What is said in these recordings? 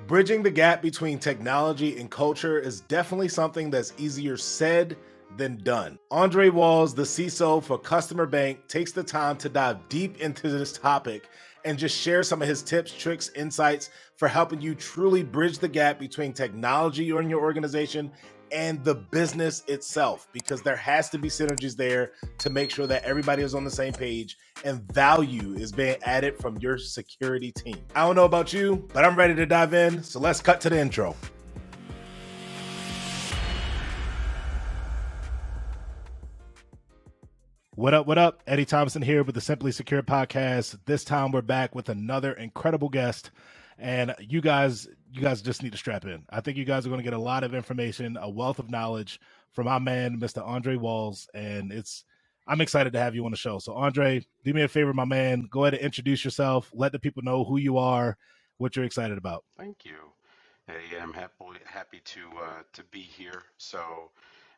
Bridging the gap between technology and culture is definitely something that's easier said than done. Endre Walls, the CISO for Customer Bank, takes the time to dive deep into this topic and just share some of his tips, tricks, insights for helping you truly bridge the gap between technology in your organization and the business itself, because there has to be synergies there to make sure that everybody is on the same page and value is being added from your security team. I don't know about you, but I'm ready to dive in. So let's cut to the intro. What up? What up? Eddie Thompson here with the Simply Secure podcast. This time we're back with another incredible guest, and you guys just need to strap in. I think you guys are going to get a lot of information, a wealth of knowledge from our man, Mr. Endre Walls, and I'm excited to have you on the show. So, Endre, do me a favor, my man. Go ahead and introduce yourself. Let the people know who you are, what you're excited about. Thank you. Hey, I'm happy to be here. So,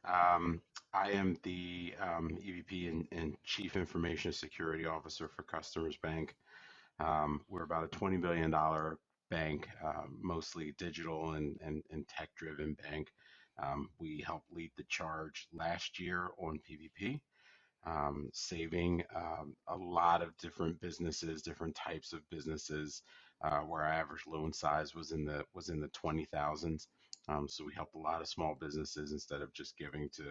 um, I am the EVP and Chief Information Security Officer for Customers Bank. We're about a $20 billion bank, mostly digital and tech-driven bank. We helped lead the charge last year on PVP, saving a lot of different businesses, different types of businesses, where our average loan size was in the 20,000s. So we helped a lot of small businesses instead of just giving to,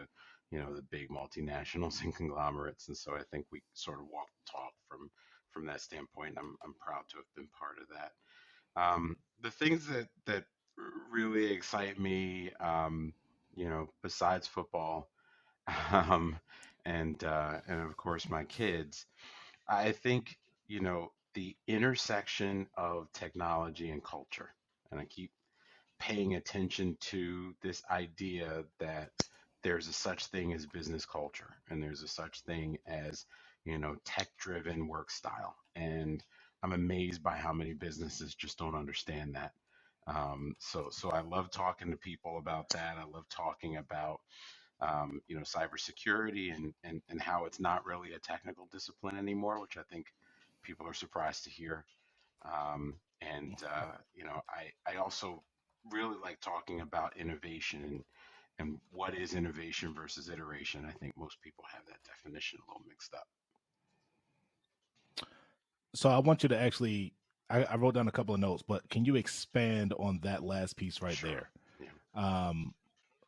the big multinationals and conglomerates. And so I think we sort of walked the talk from that standpoint. I'm proud to have been part of that. The things that really excite me, besides football, um, and of course my kids. I think the intersection of technology and culture, and I keep paying attention to this idea that there's a such thing as business culture, and there's a such thing as tech-driven work style, and I'm amazed by how many businesses just don't understand that. So I love talking to people about that. I love talking about cybersecurity and how it's not really a technical discipline anymore, which I think people are surprised to hear. I also really like talking about innovation and what is innovation versus iteration. I think most people have that definition a little mixed up. So I want you to actually, I wrote down a couple of notes, but can you expand on that last piece right Sure. there? Yeah. Um,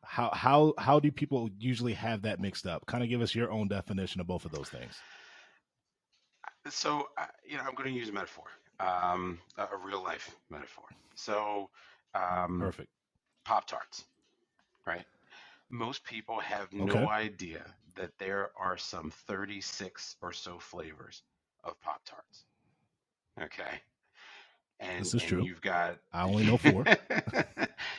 how do people usually have that mixed up? Kind of give us your own definition of both of those things. So, I'm going to use a metaphor, a real life metaphor. So, um, Perfect. Pop Tarts, right? Most people have no Okay, idea that there are some 36 or so flavors of Pop Tarts. Okay. And this is and true. you've got I only know four.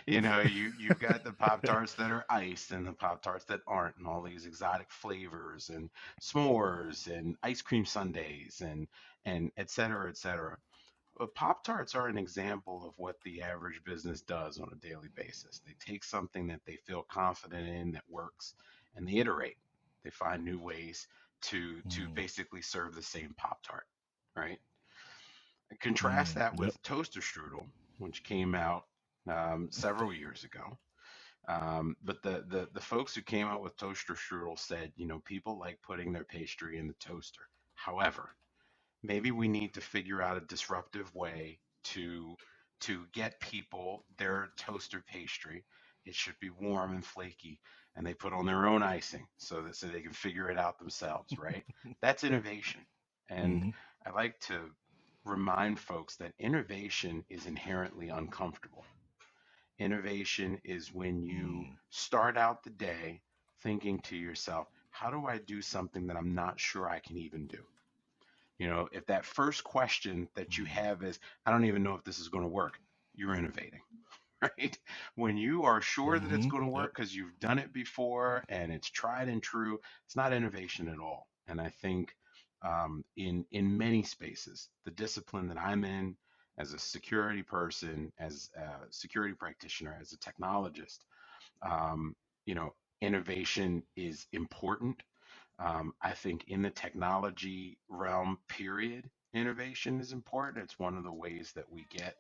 you've got the Pop Tarts that are iced and the Pop Tarts that aren't, and all these exotic flavors and s'mores and ice cream sundaes and et cetera, et cetera. But Pop Tarts are an example of what the average business does on a daily basis. They take something that they feel confident in that works, and they iterate. They find new ways to Mm, basically serve the same Pop Tart, right? Contrast mm, that yep. with Toaster Strudel, which came out several years ago. But the folks who came out with Toaster Strudel said, people like putting their pastry in the toaster. However, maybe we need to figure out a disruptive way to get people their toaster pastry. It should be warm and flaky, and they put on their own icing so they can figure it out themselves, right? That's innovation. And Hmm. I like to remind folks that innovation is inherently uncomfortable. Innovation is when you Mm, start out the day thinking to yourself, how do I do something that I'm not sure I can even do? If that first question that you mm, have is, I don't even know if this is going to work, you're innovating, right? When you are sure that it's hmm. going to Yep. work because you've done it before and it's tried and true, it's not innovation at all. And I think in many spaces, the discipline that I'm in as a security person, as a security practitioner, as a technologist, um, you know, innovation is important. I think in the technology realm, period, innovation is important. It's one of the ways that we get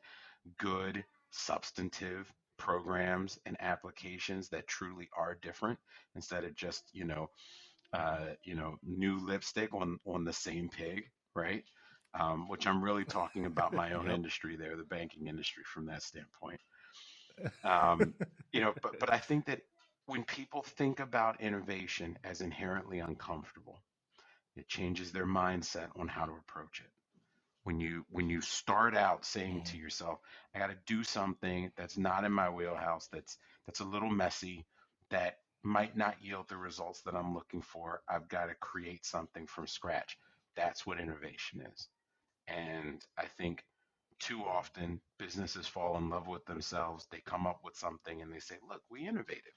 good substantive programs and applications that truly are different instead of just, new lipstick on the same pig, right? Which I'm really talking about my own Yep. industry there, the banking industry, from that standpoint. Um, but I think that when people think about innovation as inherently uncomfortable, it changes their mindset on how to approach it. When you start out saying to Mhm. yourself, I got to do something that's not in my wheelhouse, that's a little messy, that might not yield the results that I'm looking for. I've got to create something from scratch. That's what innovation is. And I think too often businesses fall in love with themselves. They come up with something and they say, look, we innovated.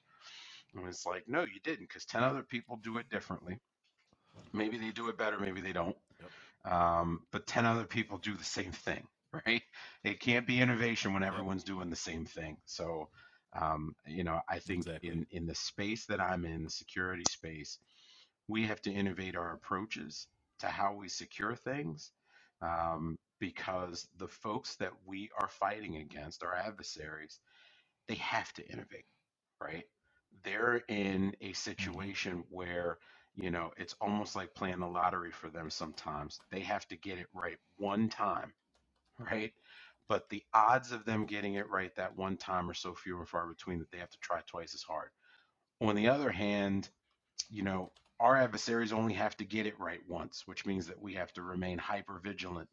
And it's like, no, you didn't, because 10 other people do it differently. Maybe they do it better, maybe they don't. Yep. But 10 other people do the same thing, right? It can't be innovation when Yep. everyone's doing the same thing. So, I think Exactly. in the space that I'm in, the security space, we have to innovate our approaches to how we secure things, because the folks that we are fighting against, our adversaries, they have to innovate, right? They're in a Hmm. situation where, it's almost like playing the lottery for them sometimes. They have to get it right one time, right? But the odds of them getting it right that one time are so few and far between that they have to try twice as hard. On the other hand, you know, our adversaries only have to get it right once, which means that we have to remain hyper vigilant.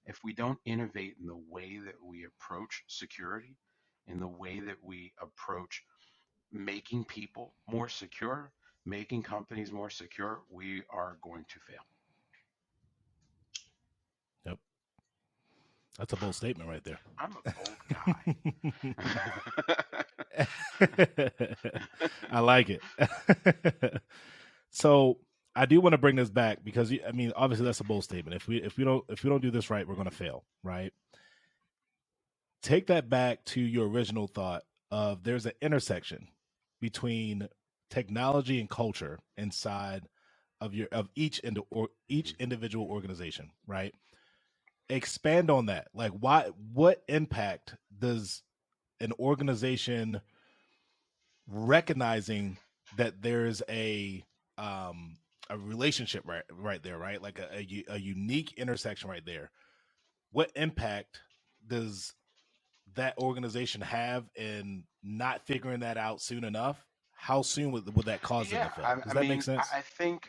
If we don't innovate in the way that we approach security, in the way that we approach making people more secure, making companies more secure, we are going to fail. Yep. That's a bold statement right there. I'm a bold guy. I like it. So I do want to bring this back because I mean, obviously that's a bold statement. If we don't do this right, we're going to fail, right? Take that back to your original thought of there's an intersection between technology and culture inside of each individual organization, right? Expand on that. Like, what impact does an organization recognizing that there's a relationship right there, right? Like a unique intersection right there. What impact does that organization have in not figuring that out soon enough? How soon would that cause them Yeah, to fail? I Does that make mean, sense? I think,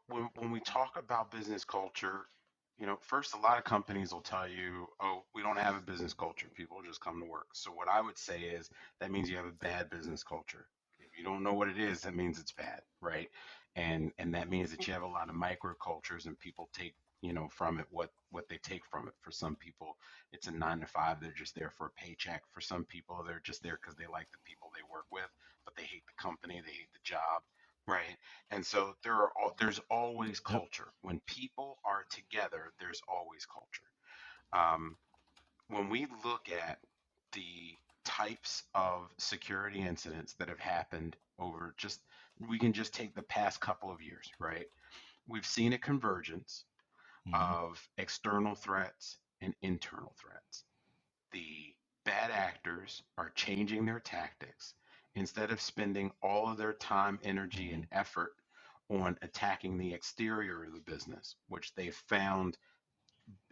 when we talk about business culture, first, a lot of companies will tell you, oh, we don't have a business culture. People just come to work. So, what I would say is that means you have a bad business culture. If you don't know what it is, that means it's bad, right? And that means that you have a lot of microcultures and people take, from it what they take from it. For some people, it's a 9 to 5. They're just there for a paycheck. For some people, they're just there because they like the people they work with, but they hate the company, they hate the job, right? And so there's always Yep. culture. When people are together, there's always culture. Um, when we look at the types of security incidents that have happened over just, we can just take the past couple of years, right? We've seen a convergence Hmm. of external threats and internal threats. The bad actors are changing their tactics. Instead of spending all of their time, energy, Hmm. and effort on attacking the exterior of the business, which they've found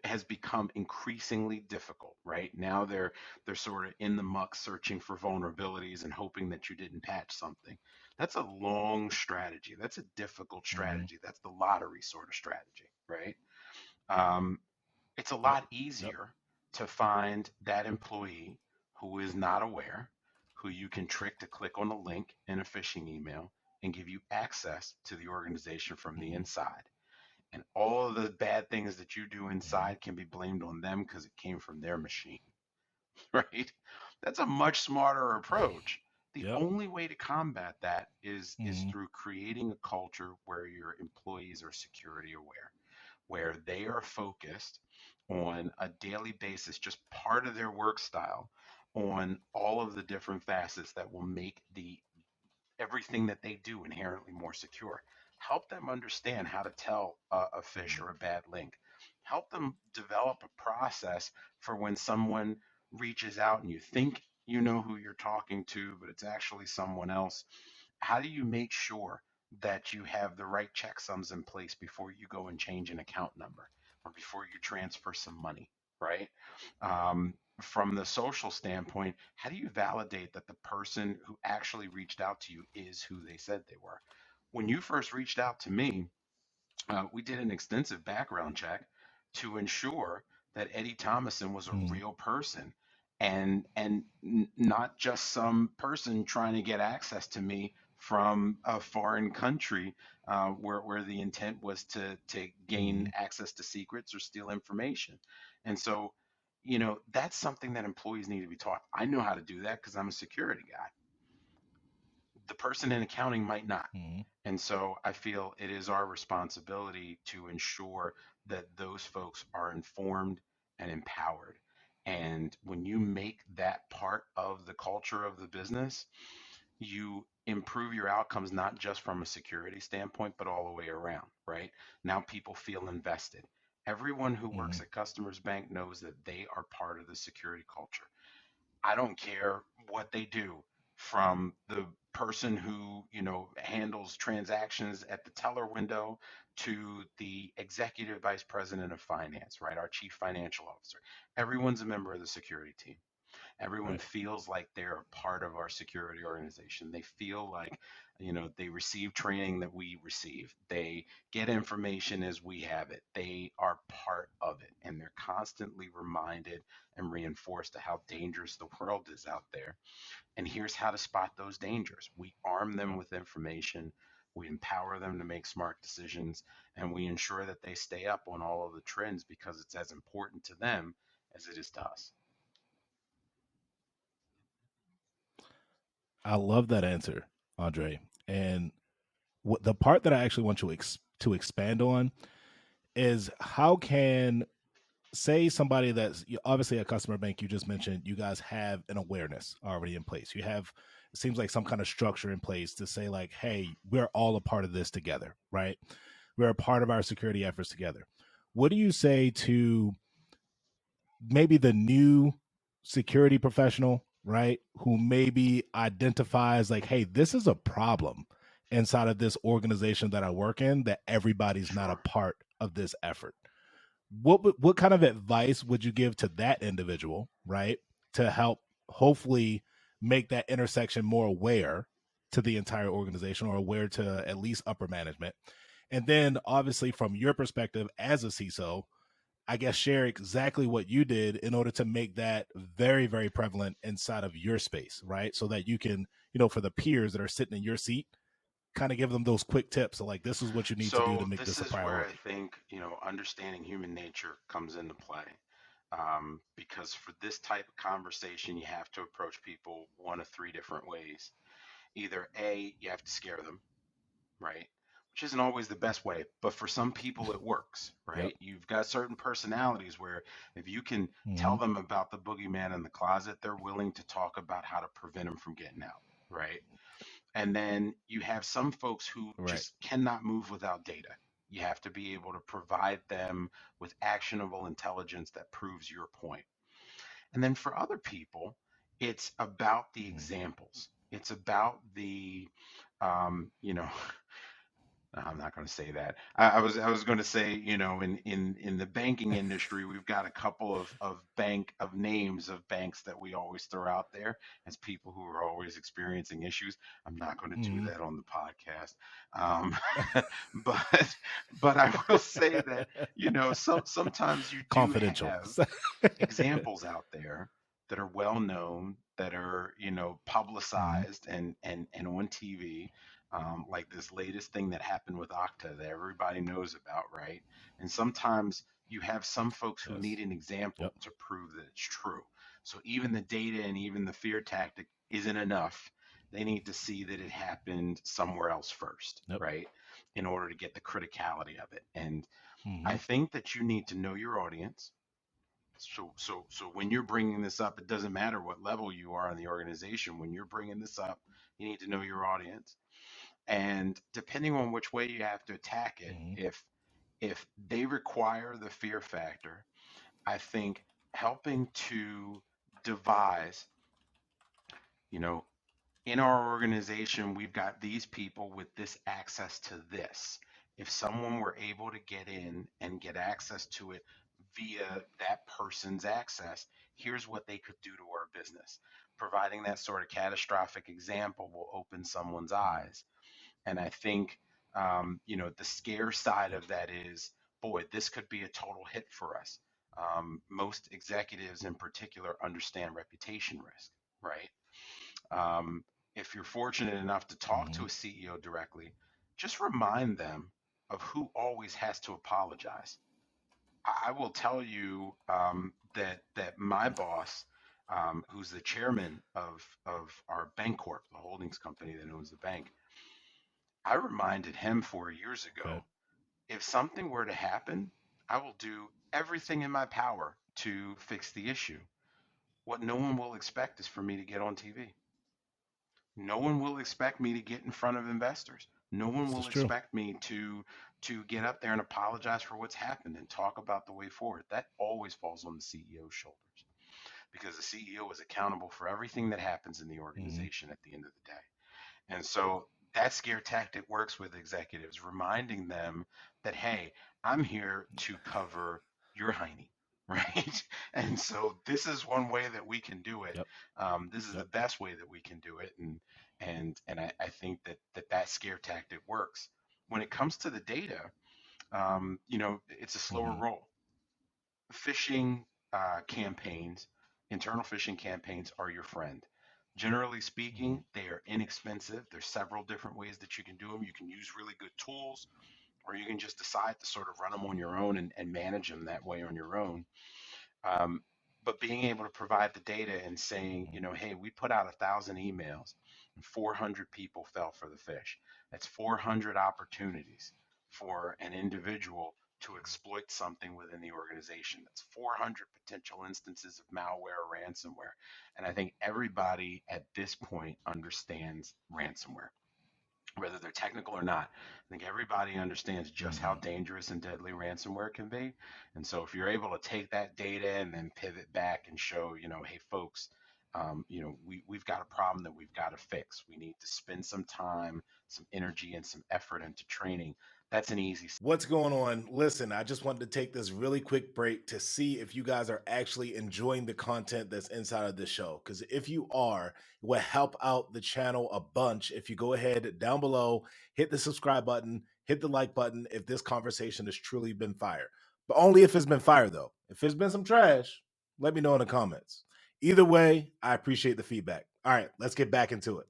has become increasingly difficult. Right now, they're sort of in the muck, searching for vulnerabilities and hoping that you didn't patch something. That's a long strategy. That's a difficult Hmm. strategy. That's the lottery sort of strategy, right? Um, it's a Yep. lot Yep. easier to find that employee who is not aware, who you can trick to click on a link in a phishing email and give you access to the organization from the Hmm. inside. And all of the bad things that you do Hmm. inside can be blamed on them because it came from their machine, right? That's a much smarter approach. The Yep. only way to combat that is Hmm. through creating a culture where your employees are security aware, where they are focused on a daily basis, just part of their work style, on all of the different facets that will make the everything that they do inherently more secure. Help them understand how to tell a phish Hmm. or a bad link. Help them develop a process for when someone reaches out and you think you know who you're talking to, but it's actually someone else. How do you make sure that you have the right checksums in place before you go and change an account number or before you transfer some money, right? From the social standpoint, how do you validate that the person who actually reached out to you is who they said they were? When you first reached out to me, we did an extensive background check to ensure that Eddie Thomason was a Mm-hmm. real person and not just some person trying to get access to me from a foreign country where the intent was to gain Mm-hmm. access to secrets or steal information. And so, that's something that employees need to be taught. I know how to do that because I'm a security guy. The person in accounting might not. Mm-hmm. And so I feel it is our responsibility to ensure that those folks are informed and empowered. And when you make that part of the culture of the business, you improve your outcomes not just from a security standpoint, but all the way around, right? Now people feel invested. Everyone who Mm-hmm. works at Customers Bank knows that they are part of the security culture. I don't care what they do, from the person who, handles transactions at the teller window to the executive vice president of finance, right? Our chief financial officer. Everyone's a member of the security team. Everyone Right. feels like they're a part of our security organization. They feel like, they receive training that we receive. They get information as we have it. They are part of it. And they're constantly reminded and reinforced to how dangerous the world is out there. And here's how to spot those dangers. We arm them Yep. with information. We empower them to make smart decisions, and we ensure that they stay up on all of the trends because it's as important to them as it is to us. I love that answer, Andre. And what the part that I actually want you to expand on is how can, say, somebody that's obviously a customer bank, you just mentioned you guys have an awareness already in place. You have, it seems like, some kind of structure in place to say like, hey, we're all a part of this together, right? We're a part of our security efforts together. What do you say to maybe the new security professional, right, who maybe identifies like, hey, this is a problem inside of this organization that I work in, that everybody's not a Sure. part of this effort? What kind of advice would you give to that individual, right, to help hopefully make that intersection more aware to the entire organization, or aware to at least upper management? And then obviously from your perspective as a CISO, I guess share exactly what you did in order to make that very, very prevalent inside of your space, right? So that you can, for the peers that are sitting in your seat, kind of give them those quick tips of like, this is what you need to do to So make this this a is where I priority. think, understanding human nature comes into play. Because for this type of conversation, you have to approach people one of three different ways. Either A, you have to scare them, right? Which isn't always the best way, but for some people it works, Yep. right? You've got certain personalities where if you can tell Mm-hmm. them about the boogeyman in the closet, they're willing to talk about how to prevent him from getting out, right? And then you have some folks who Right. just cannot move without data. You have to be able to provide them with actionable intelligence that proves your point. And then for other people, it's about the Mm-hmm. examples. It's about the, you know, I'm not going to say that. I was going to say, in the banking industry, we've got a couple of names of banks that we always throw out there as people who are always experiencing issues. I'm not going to do Mm-hmm. that on the podcast, um, but I will say that, sometimes you do Confidential. have examples out there that are well known, that are, Mm-hmm. publicized and on TV, like this latest thing that happened with Okta that everybody knows about, right? And sometimes you have some folks who Yes. need an example Yep. to prove that it's true. So even the data and even the fear tactic isn't enough. They need to see that it happened somewhere else first, Yep. right? In order to get the criticality of it. And Mm-hmm. I think that you need to know your audience. So when you're bringing this up, it doesn't matter what level you are in the organization. When you're bringing this up, you need to know your audience. And depending on which way you have to attack it, Mm-hmm. if they require the fear factor, I think helping to devise, you know, in our organization, we've got these people with this access to this. If someone were able to get in and get access to it via that person's access, here's what they could do to our business. Providing that sort of catastrophic example will open someone's Mhm. eyes. And I think, the scare side Yep. of that is, boy, this could be a total hit for us. Most executives in particular understand reputation risk, right? Um, if you're fortunate enough to talk to Mhm. a CEO directly, just remind them of who always has to apologize. I will tell you that my boss, who's the chairman of our bank corp, the holdings company that owns the bank, I reminded him 4 years Okay. ago, if something were to happen, I will do everything in my power to fix the issue. What no one will expect is for me to get on TV. No one will expect me to get in front of investors. No one This is will true. expect me to get up there and apologize for what's happened and talk about the way forward. That always falls on the CEO's shoulders because the CEO is accountable for everything that happens in the Mhm. organization at the end of the day. And so that scare tactic works with executives, reminding them that, hey, I'm here to cover your hiney, right? And so this is one way that we can do it. Yep. This is the Yep. best way that we can do it. And I think that scare tactic works. When it comes to the data, it's a slower Mhm. roll. Phishing campaigns, internal phishing campaigns are your friend. Generally Mhm. speaking, they are inexpensive. There's several different ways that you can do them. You can use really good tools, or you can just decide to sort of run them on your own and manage them that way on your own. Um, but being able to provide the data and saying, Mhm. hey, we put out 1,000 emails and 400 people fell for the fish. That's 400 opportunities for an individual to exploit something within the organization. That's 400 potential instances of malware or ransomware. And I think everybody at this point understands ransomware, whether they're technical or not. I think everybody understands just how Mhm. dangerous and deadly ransomware can be. And so if you're able to take that data and then pivot back and show, hey, folks, we've got a problem that we've got to fix. We need to spend some time, some energy, and some effort into training. That's an easy. What's going on? Listen, I just wanted to take this really quick break to see if you guys are actually enjoying the content that's inside of this show. Because if you are, it will help out the channel a bunch if you go ahead down below, hit the subscribe button, hit the like button if this conversation has truly been fire. But only if it's been fire, though. If it's been some trash, let me know in the comments. Either way, I appreciate the feedback. All right, let's get back into it.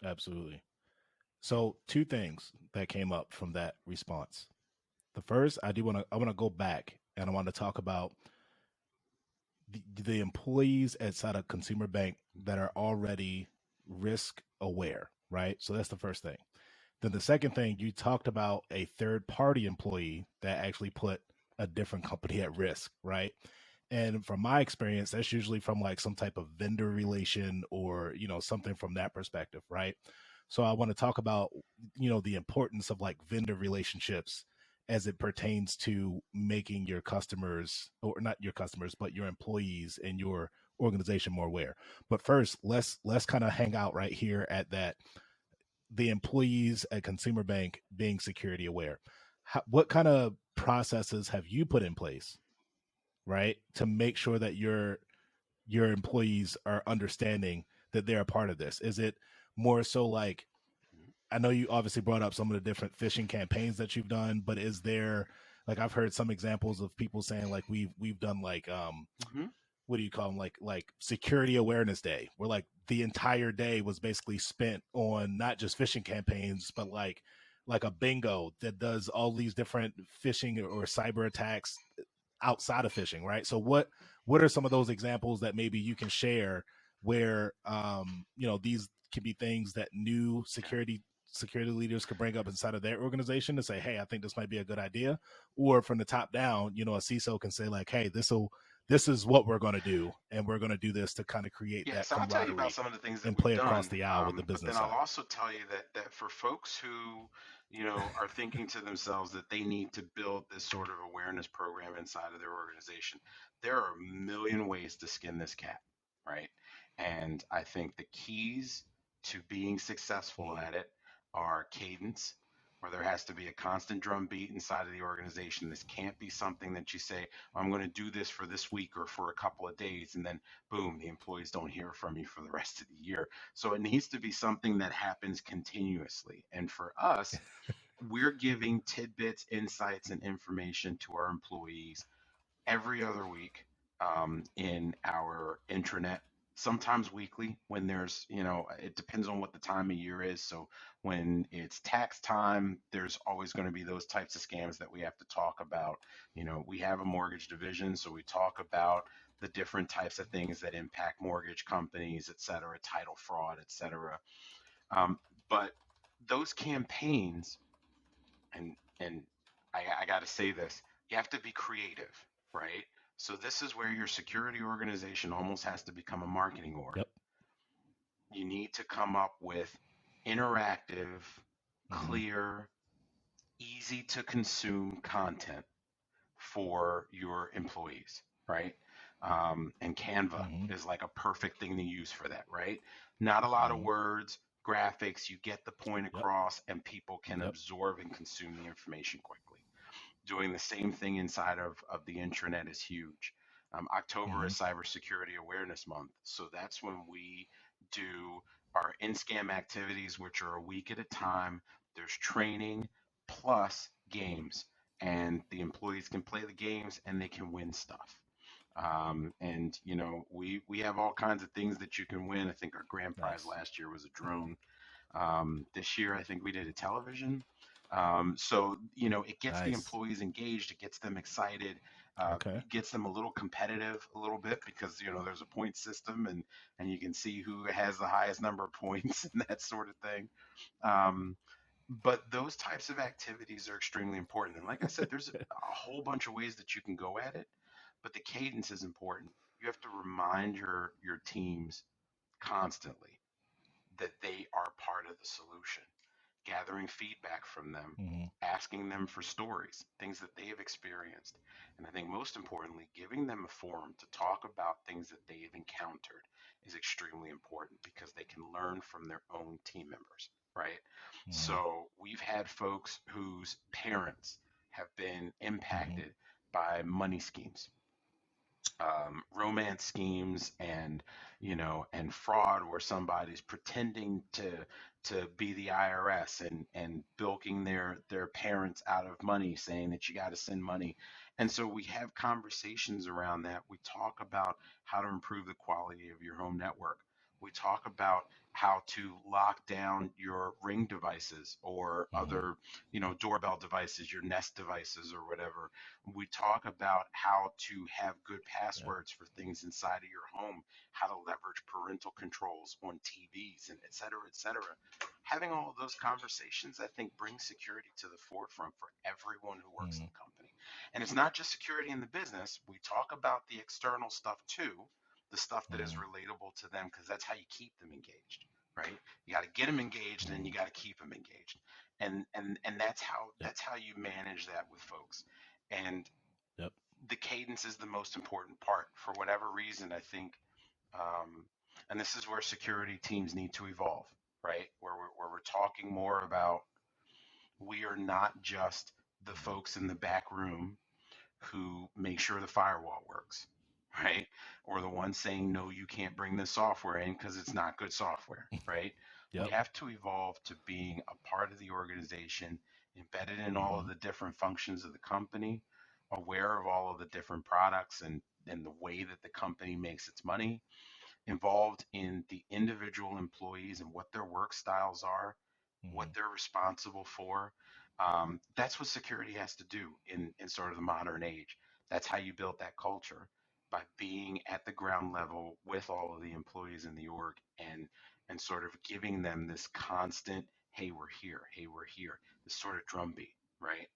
Absolutely. So, two things that came up from that response. The first, I want to go back and I want to talk about the employees inside a consumer bank that are already risk aware, right? So that's the first thing. Then the second thing, you talked about a third party employee that actually put a different company at risk, right? And from my experience, that's usually from like some type of vendor relation or, something from that perspective, right? So I want to talk about, the importance of like vendor relationships as it pertains to making your customers, or not your customers, but your employees and your organization more aware. But first, let's kind of hang out right here at that, the employees at Consumer Bank being security aware. What kind of processes have you put in place, right, to make sure that your employees are understanding that they're a part of this? Is it more so like, I know you obviously brought up some of the different phishing campaigns that you've done, but is there, like, I've heard some examples of people saying like we've done like Mm-hmm. what do you call them, like security awareness day, where like the entire day was basically spent on not just phishing campaigns but like a bingo that does all these different phishing or cyber attacks outside of phishing, right? So what are some of those examples that maybe you can share where these could be things that new Okay. security leaders could bring up inside of their organization to say, hey, I think this might be a good idea? Or from the top down, a CISO can say like, hey, this is what we're going to do, and we're going to do this to kind of create Yeah, that so I'll tell you about camaraderie some of the things that and we've play across done, the aisle with the but then business I'll side. also tell you that for folks who, are thinking to themselves that they need to build this sort of awareness program inside of their organization, there are a million ways to skin this cat, right? And I think the keys to being successful Mhm. at it are cadence, where there has to be a constant drumbeat inside of the organization. This can't be something that you say, I'm going to do this for this week or for a couple of days, and then boom, the employees don't hear from you for the rest of the year. So it needs to be something that happens continuously. And for us, we're giving tidbits, insights, and information to our employees every other week in our intranet, sometimes weekly when there's, it depends on what the time of year is. So when it's tax time, there's always going to be those types of scams that we have to talk about. We have a mortgage division, so we talk about the different types of things that impact mortgage companies, et cetera, title fraud, et cetera. Um, but those campaigns, and I got to say this, you have to be creative, right? So this is where your security organization almost has to become a marketing org. Yep. You need to come up with interactive, Mm-hmm. clear, easy to consume content for your employees, right? And Canva Mm-hmm. is like a perfect thing to use for that, right? Not a lot of Mm-hmm. words, graphics, you get the point Yep. across, and people can Yep. absorb and consume the information quickly. Doing the same thing inside of the intranet is huge. October Mm-hmm. is Cybersecurity Awareness Month, so that's when we do our in-scam activities, which are a week at a time. There's training plus games, and the employees can play the games and they can win stuff. And we have all kinds of things that you can win. I think our grand prize Nice. last year was a drone. This year, I think we did a television. So, it gets the Nice. employees engaged, it gets them excited, Okay. it gets them a little competitive a little bit because, there's a point system and you can see who has the highest number of points and that sort of thing. Um, but those types of activities are extremely important. And like I said, there's a whole bunch of ways that you can go at it, but the cadence is important. You have to remind your teams constantly that they are part of the solution, gathering feedback from them, Mm-hmm. asking them for stories, things that they have experienced. And I think most importantly, giving them a forum to talk about things that they have encountered is extremely important because they can learn from their own team members, right? Mm-hmm. So we've had folks whose parents have been Mm-hmm. impacted by money schemes, romance schemes, and fraud where somebody's pretending to be the IRS and bilking their parents out of money, saying that you got to send money. And so we have conversations around that. We talk about how to improve the quality of your home network. We talk about how to lock down your Ring devices or Mm-hmm. other, doorbell devices, your Nest devices or whatever. We talk about how to have good Yep. passwords for things inside of your home, how to leverage parental controls on TVs, and et cetera, et cetera. Having all of those conversations, I think, brings security to the forefront for everyone who works in Mm-hmm. the company. And it's not just security in the business. We talk about the external stuff too, the stuff that is Mm-hmm. relatable to them, because that's how you keep them engaged, right? You got to get them engaged, and Mm-hmm. you got to keep them engaged, and that's how Yep. you manage that with folks. And Yep. the cadence is the most important part. For whatever reason, I think, um, and this is where security teams need to evolve, right? Where we're talking more about, we are not just the Mm-hmm. folks in the back room who make sure the firewall works, right? Or the ones saying, no, you can't bring this software in because it's not good software, right? We Yep. have to evolve to being a part of the organization, embedded in all Mm-hmm. of the different functions of the company, aware of all of the different products and the way that the company makes its money, involved in the individual employees and what their work styles are, what Mm-hmm. they're responsible for. That's what security has to do in sort of the modern age. That's how you build that culture, by being at the ground level with all of the employees in the org, and sort of giving them this constant, hey, we're here, hey, we're here, this sort of drumbeat, right?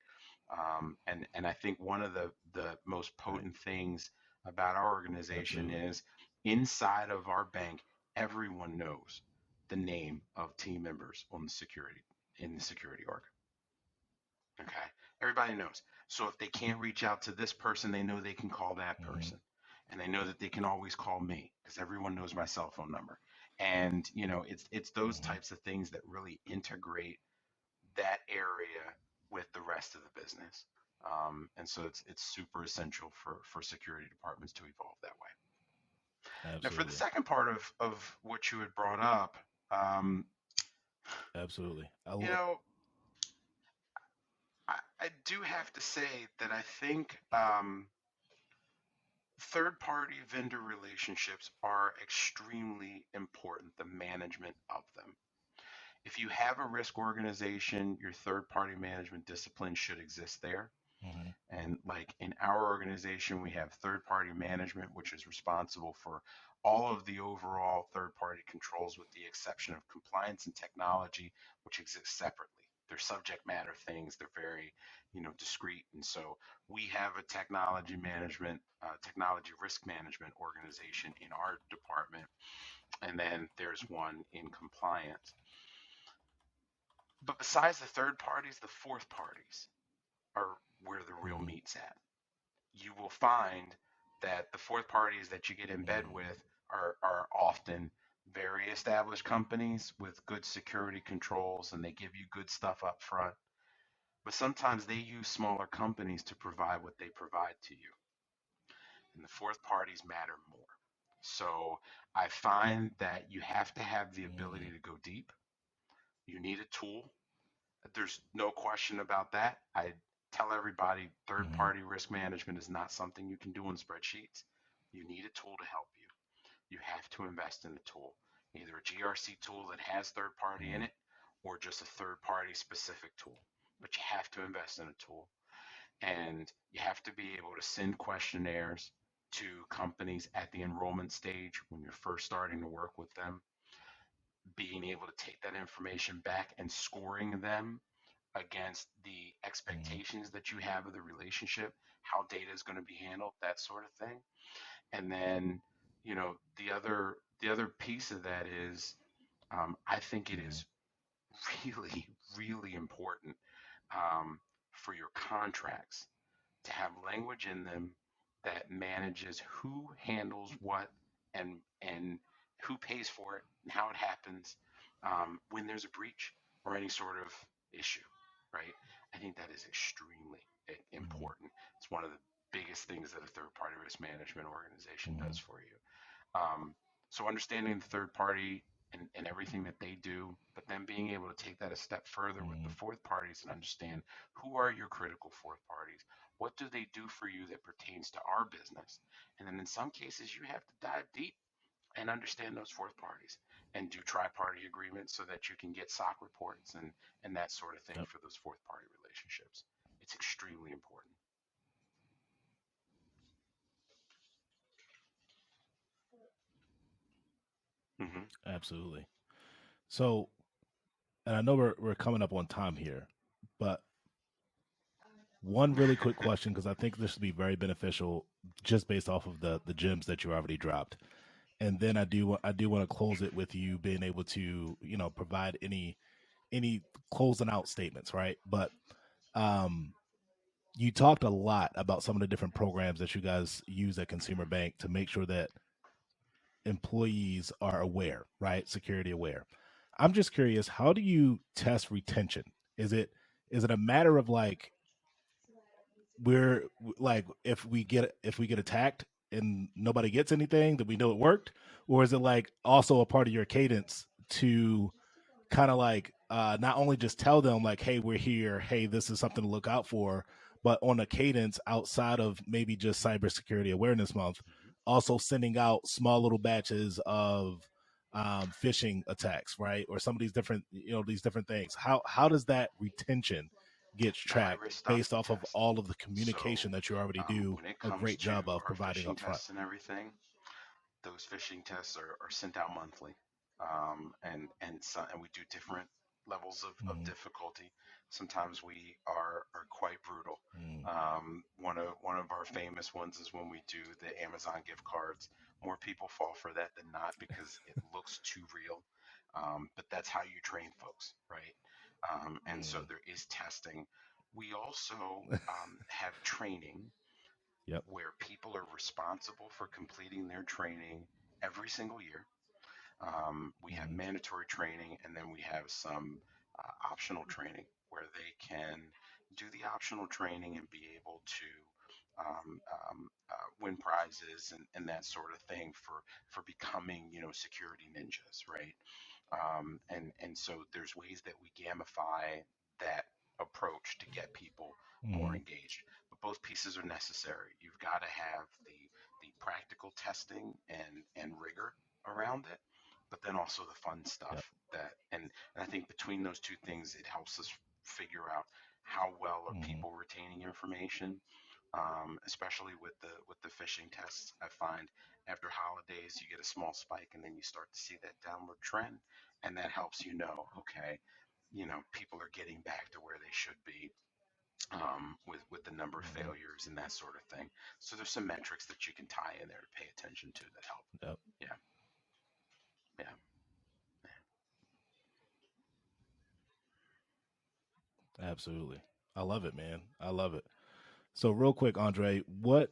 And I think one of the most Right. potent things about our organization Absolutely. is, inside of our bank, everyone knows the name of team members on the security in the security org. Okay, everybody knows. So if they can't reach out to this person, they know they can call that Mm-hmm. person. and they know that they can always call me because everyone knows my cell phone number. And it's those Mm-hmm. types of things that really integrate that area with the rest of the business. And so it's super essential for security departments to evolve that way. Now, for the Absolutely. second part of what you had brought up, um, Absolutely. you know, I do have to say that I think third party vendor relationships are extremely important, the management of them. If you have a risk organization, your third party management discipline should exist there. Mm-hmm. And like in our organization, we have third party management, which is responsible for all of the overall third party controls, with the exception of compliance and technology, which exists separately. They're subject matter things. They're very, discrete. And so we have a technology risk management organization in our department, and then there's one in compliance. But besides the third parties, the fourth parties are where the real Mm-hmm. meat's at. You will find that the fourth parties that you get in bed with are often very established companies with good security controls, and they give you good stuff up front. But sometimes they use smaller companies to provide what they provide to you. And the fourth parties matter more. So I find that you have to have the ability Mm-hmm. to go deep. You need a tool. There's no question about that. I tell everybody third Mm-hmm. party risk management is not something you can do in spreadsheets. You need a tool to help you. You have to invest in a tool, either a GRC tool that has third party in Mm-hmm. it or just a third party specific tool. But you have to invest in a tool, and you have to be able to send questionnaires to companies at the enrollment stage when you're first starting to work with them, being able to take that information back and scoring them against the Mm-hmm. expectations that you have of the relationship, how data is going to be handled, that sort of thing. And then, the other piece of that is, I think it Mm-hmm. is really, really important, um, for your contracts to have language in them that manages who handles what, and who pays for it and how it happens, when there's a breach or any sort of issue, right? I think that is extremely important. It's one of the biggest things that a third party risk management organization Mm-hmm. does for you. Um, so understanding the third party and everything that they do, but then being able to take that a step further with the Mm-hmm. fourth parties and understand who are your critical fourth parties. What do they do for you that pertains to our business? And then in some cases, you have to dive deep and understand those fourth parties and do tri-party agreements so that you can get SOC reports and that sort of thing Yep. for those fourth party relationships. It's extremely important. Hmm. Absolutely. So, and I know we're coming up on time here, but one really quick question, because I think this would be very beneficial just based off of the gems that you already dropped. And then I do want to close it with you being able to, provide any closing out statements, right? But um you talked a lot about some of the different programs that you guys use at Consumer Bank to make sure that employees are aware, right? Security aware. I'm just curious, how do you test retention? Is it is it a matter of like we're like if we get attacked and nobody gets anything, that we know it worked? Or is it like also a part of your cadence to kind of like not only just tell them like, hey, we're here, hey, this is something to look out for, but on a cadence outside of maybe just Cybersecurity Awareness Month, also sending out small little batches of phishing attacks, right? Or some of these different, these different things. How does that retention get The high tracked risk stuff based we off of test. all of the So communication that you already do when it a comes great to job of our providing phishing up front? tests and everything, those phishing tests are sent out monthly, and we do different levels of Mm-hmm. difficulty. Sometimes we are quite brutal. Mm-hmm. One of our famous ones is when we do the Amazon gift cards. More people fall for that than not because it looks too real. But that's how you train folks, right? And so there is testing. We also have training Yep. where people are responsible for completing their training every single year. We have Mm-hmm. mandatory training, and then we have some optional training where they can do the optional training and be able to win prizes and that sort of thing for becoming, security ninjas, right? And so there's ways that we gamify that approach to get people more Mm-hmm. engaged. But both pieces are necessary. You've got to have the practical testing and rigor around it, but then also the fun Yep. stuff and I think between those two things, it helps us figure out how well are Mm-hmm. people retaining information, especially with the phishing tests. I find after holidays you get a small spike, and then you start to see that downward trend, and that helps okay, people are getting back to where they should be, with the number of Mm-hmm. failures and that sort of thing. So there's some metrics that you can tie in there to pay attention to that help. Yep. Yeah, yeah. Absolutely. I love it, man. I love it. So real quick, Andre, what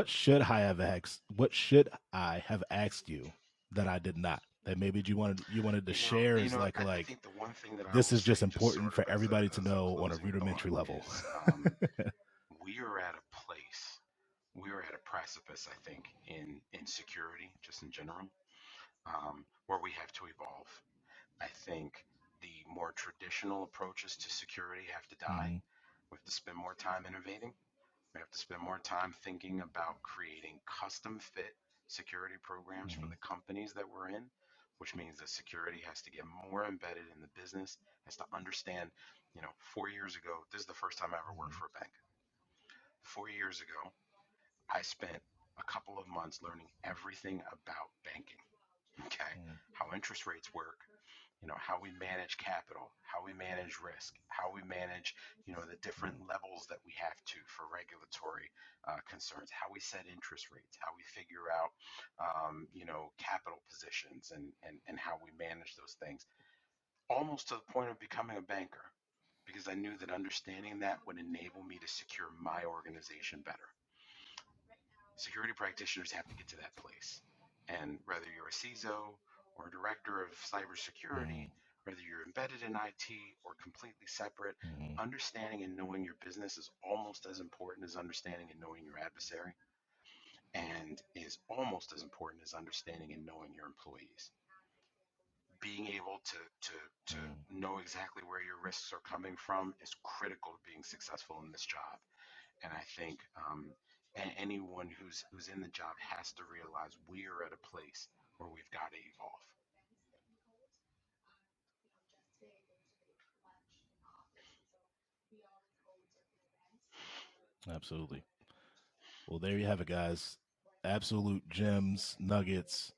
should I have asked? What should I have asked you that I did not? That maybe you wanted to share is I like think the one thing that I this will is say, just just important sort of for everybody to as a know on a closing thought, rudimentary level. is we are at a place, we are at a precipice, I think, in security, just in general, where we have to evolve. I think the more traditional approaches to security have to die. Hmm. We have to spend more time innovating. We have to spend more time thinking about creating custom fit security programs for Hmm. the companies that we're in, which means that security has to get more embedded in the business, has to understand, 4 years ago, this is the first time I ever worked Hmm. for a bank. 4 years ago, I spent a couple of months learning everything about banking. Okay. Hmm. How interest rates work, how we manage capital, how we manage risk, how we manage, the different levels that we have to for regulatory concerns, how we set interest rates, how we figure out, capital positions and how we manage those things, almost to the point of becoming a banker, because I knew that understanding that would enable me to secure my organization better. Security practitioners have to get to that place. And whether you're a CISO or a director of Hmm. cybersecurity, whether you're embedded in IT or completely separate, Hmm. understanding and knowing your business is almost as important as understanding and knowing your adversary, and is almost as important as understanding and knowing your employees. Being able to Hmm. know exactly where your risks are coming from is critical to being successful in this job. And I think, anyone who's in the job has to realize we are at a place where we've got to evolve. Absolutely. Well, there you have it, guys. Absolute gems, nuggets,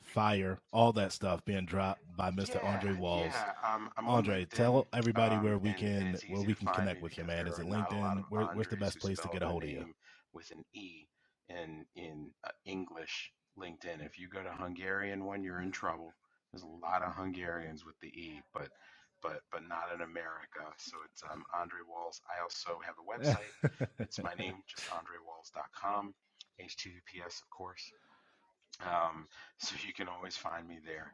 fire, all that stuff being dropped by Mr. Yeah, Andre Walls. yeah. I'm on Andre, LinkedIn, tell everybody and it's where easy we to can find me connect with you, because man. there Is are it not a lot LinkedIn? of Where's the Andres best who place to spell get a their hold of you? name with an E in English LinkedIn. If you go to Hungarian one, you're in trouble. There's a lot of Hungarians with the E, but not in America. So it's Andre Walls. I also have a website. It's my name, just andrewalls.com. HTTPS, of course. So you can always find me there.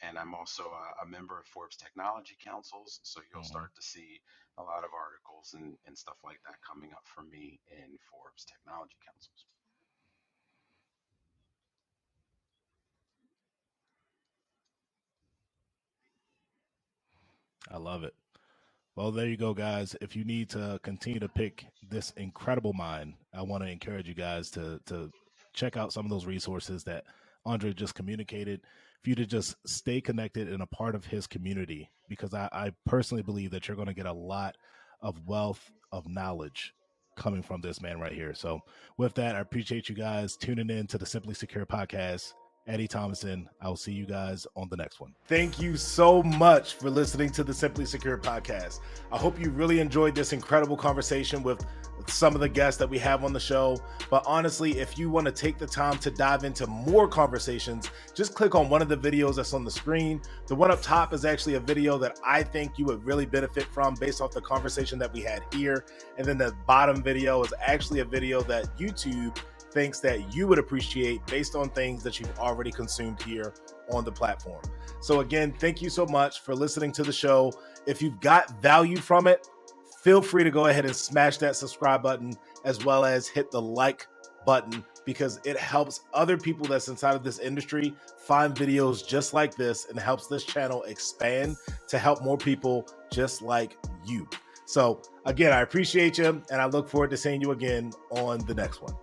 And I'm also a member of Forbes Technology Councils, so you'll Hmm. start to see a lot of articles and stuff like that coming up for me in Forbes Technology Councils. I love it. Well, there you go, guys. If you need to continue to pick this incredible mind, I want to encourage you guys to check out some of those resources that Andre just communicated. For you to just stay connected and a part of his community, because I personally believe that you're going to get a lot of wealth of knowledge coming from this man right here. So, with that, I appreciate you guys tuning in to the Simply Secure podcast. Eddie Thomason. I'll see you guys on the next one. Thank you so much for listening to the Simply Secure podcast. I hope you really enjoyed this incredible conversation with some of the guests that we have on the show. But honestly, if you want to take the time to dive into more conversations, just click on one of the videos that's on the screen. The one up top is actually a video that I think you would really benefit from based off the conversation that we had here. And then the bottom video is actually a video that YouTube thinks that you would appreciate based on things that you've already consumed here on the platform. So again, thank you so much for listening to the show. If you've got value from it, feel free to go ahead and smash that subscribe button as well as hit the like button, because it helps other people that's inside of this industry find videos just like this and helps this channel expand to help more people just like you. So again, I appreciate you and I look forward to seeing you again on the next one.